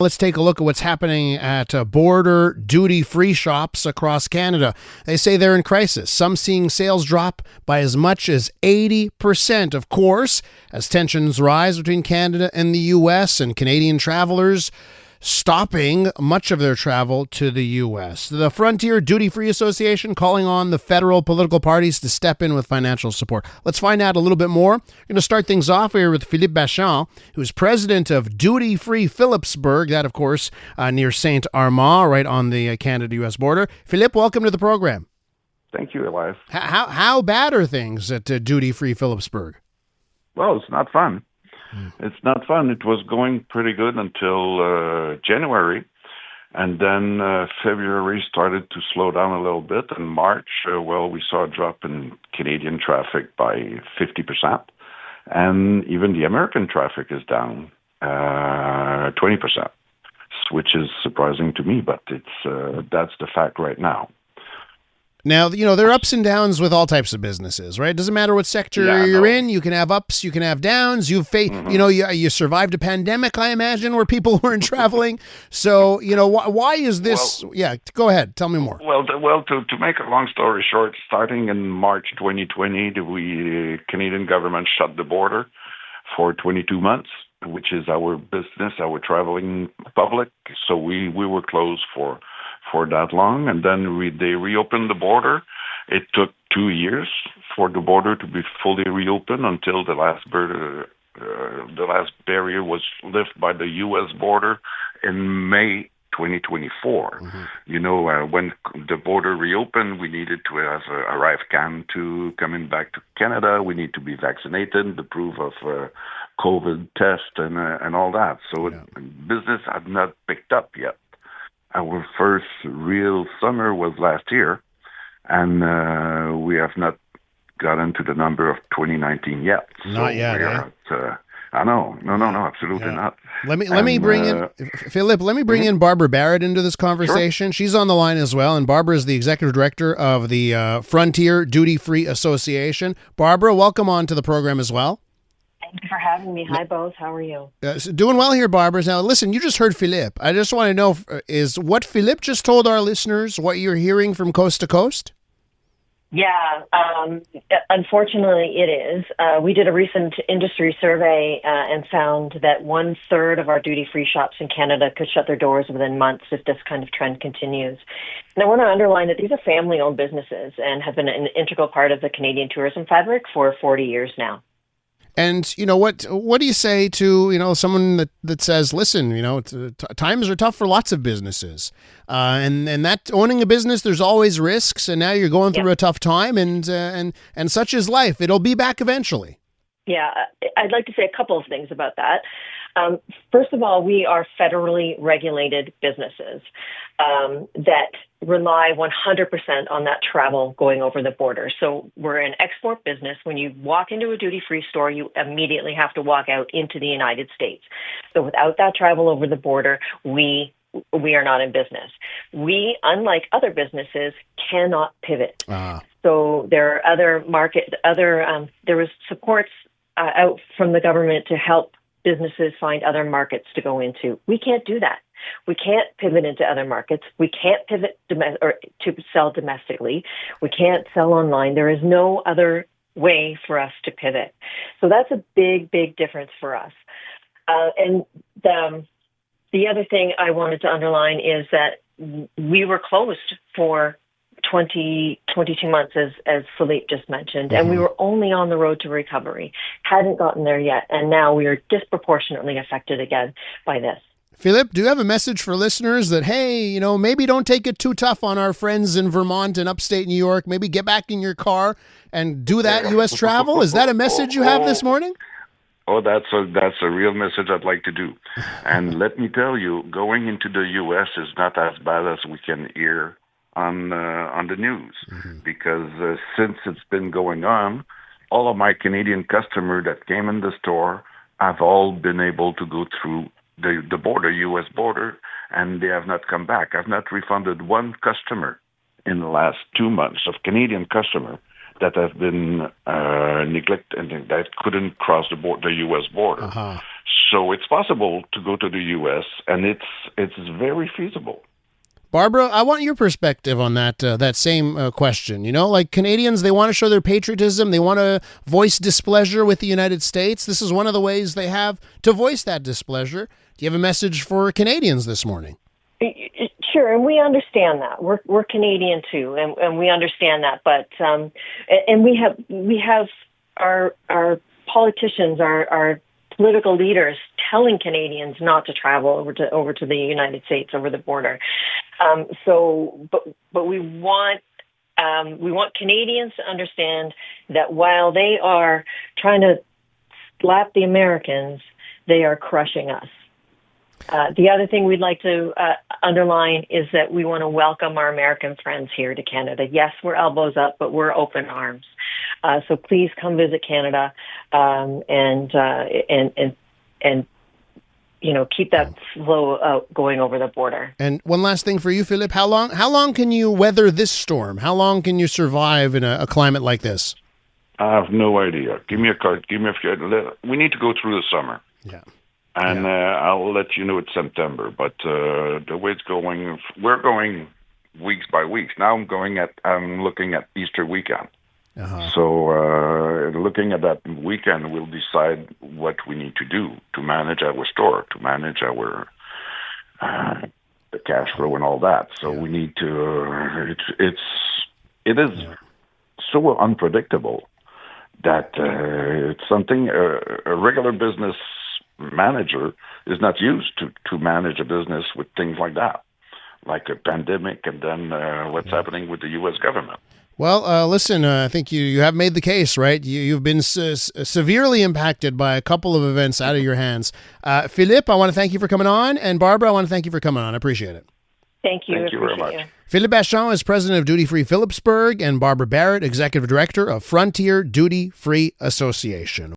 Let's take a look at what's happening at border duty-free shops across Canada. They say they're in crisis, some seeing sales drop by as much as 80%, of course, as tensions rise between Canada and the U.S. and Canadian travelers stopping much of their travel to the U.S. The Frontier Duty-Free Association calling on the federal political parties to step in with financial support. Let's find out a little bit more. We're going to start things off here with Philippe Bachand, who's president of Duty-Free Philipsburg, that, of course, near Saint Armand, right on the Canada-U.S. border. Philippe, welcome to the program. Thank you, Elias. How bad are things at Duty-Free Philipsburg? Well, it's not fun. It's not fun. It was going pretty good until January, and then February started to slow down a little bit. In March, we saw a drop in Canadian traffic by 50%, and even the American traffic is down 20%, which is surprising to me, but that's the fact right now. Now, there are ups and downs with all types of businesses, right? It doesn't matter what sector you're in. You can have ups, you can have downs. You've you survived a pandemic, I imagine, where people weren't traveling. So, why is this? Go ahead. Tell me more. Well, to make a long story short, starting in March 2020, the Canadian government shut the border for 22 months, which is our business, our traveling public. So we were closed for that long, and then they reopened the border. It took 2 years for the border to be fully reopened until the last barrier was lifted by the U.S. border in May 2024. Mm-hmm. When the border reopened, we needed to have ArriveCAN to coming back to Canada. We need to be vaccinated, the proof of COVID test, and all that. So business had not picked up yet. Our first real summer was last year, and we have not gotten to the number of 2019 yet. Not yet, I know. No, absolutely not. Let me bring in, Philippe, in Barbara Barrett into this conversation. Sure. She's on the line as well, and Barbara is the executive director of the Frontier Duty-Free Association. Barbara, welcome on to the program as well. Thank you for having me. Hi, both. How are you? Doing well here, Barbara. Now, listen, you just heard Philippe. I just want to know, is what Philippe just told our listeners what you're hearing from coast to coast? Yeah, unfortunately it is. We did a recent industry survey and found that 1/3 of our duty-free shops in Canada could shut their doors within months if this kind of trend continues. And I want to underline that these are family-owned businesses and have been an integral part of the Canadian tourism fabric for 40 years now. And what do you say to someone that says, listen, times are tough for lots of businesses, and that owning a business, there's always risks, and now you're going through a tough time, and such is life. It'll be back eventually. Yeah, I'd like to say a couple of things about that. First of all, we are federally regulated businesses that rely 100% on that travel going over the border. So we're an export business. When you walk into a duty-free store, you immediately have to walk out into the United States. So without that travel over the border, we are not in business. We, unlike other businesses, cannot pivot. So there are there was supports out from the government to help businesses find other markets to go into. We can't do that. We can't pivot into other markets. We can't pivot to sell domestically. We can't sell online. There is no other way for us to pivot. So that's a big, big difference for us. And the other thing I wanted to underline is that we were closed for 22 months, as Philippe just mentioned, and we were only on the road to recovery, hadn't gotten there yet, and now we are disproportionately affected again by this. Philippe, do you have a message for listeners that, hey, maybe don't take it too tough on our friends in Vermont and upstate New York, maybe get back in your car and do that U.S. travel? Is that a message you have this morning? Oh, that's a real message I'd like to do. And let me tell you, going into the U.S. is not as bad as we can hear on the news, because since it's been going on, all of my Canadian customers that came in the store have all been able to go through the border, U.S. border, and they have not come back. I've not refunded one customer in the last 2 months of Canadian customer that have been neglected and that couldn't cross the U.S. border. So it's possible to go to the U.S., and it's very feasible. Barbara, I want your perspective on that same question. You know, like Canadians, they want to show their patriotism. They want to voice displeasure with the United States. This is one of the ways they have to voice that displeasure. Do you have a message for Canadians this morning? Sure, and we understand that. We're Canadian too, and we understand that. But and we have our politicians, our political leaders telling Canadians not to travel over to the United States, over the border. But we want Canadians to understand that while they are trying to slap the Americans, they are crushing us. The other thing we'd like to underline is that we want to welcome our American friends here to Canada. Yes, we're elbows up, but we're open arms. So please come visit Canada, and you know, keep that flow going over the border. And one last thing for you, Philippe. How long can you weather this storm? How long can you survive in a climate like this? I have no idea. Give me a card. Give me a few. We need to go through the summer. Yeah. And I'll let you know it's September. But the way it's going, we're going weeks by weeks. Now I'm looking at Easter weekend. Uh-huh. So looking at that weekend, we'll decide what we need to do to manage our store, to manage our the cash flow and all that. So we need to. It is so unpredictable that it's something a regular business manager is not used to manage a business with things like that, like a pandemic, and then what's happening with the U.S. government. Well, listen, I think you have made the case, right? You've been severely impacted by a couple of events out of your hands. Philippe, I want to thank you for coming on, and Barbara, I want to thank you for coming on. I appreciate it. Thank you. Thank you very much. Philippe Bachand is president of Duty Free Philipsburg, and Barbara Barrett, executive director of Frontier Duty Free Association.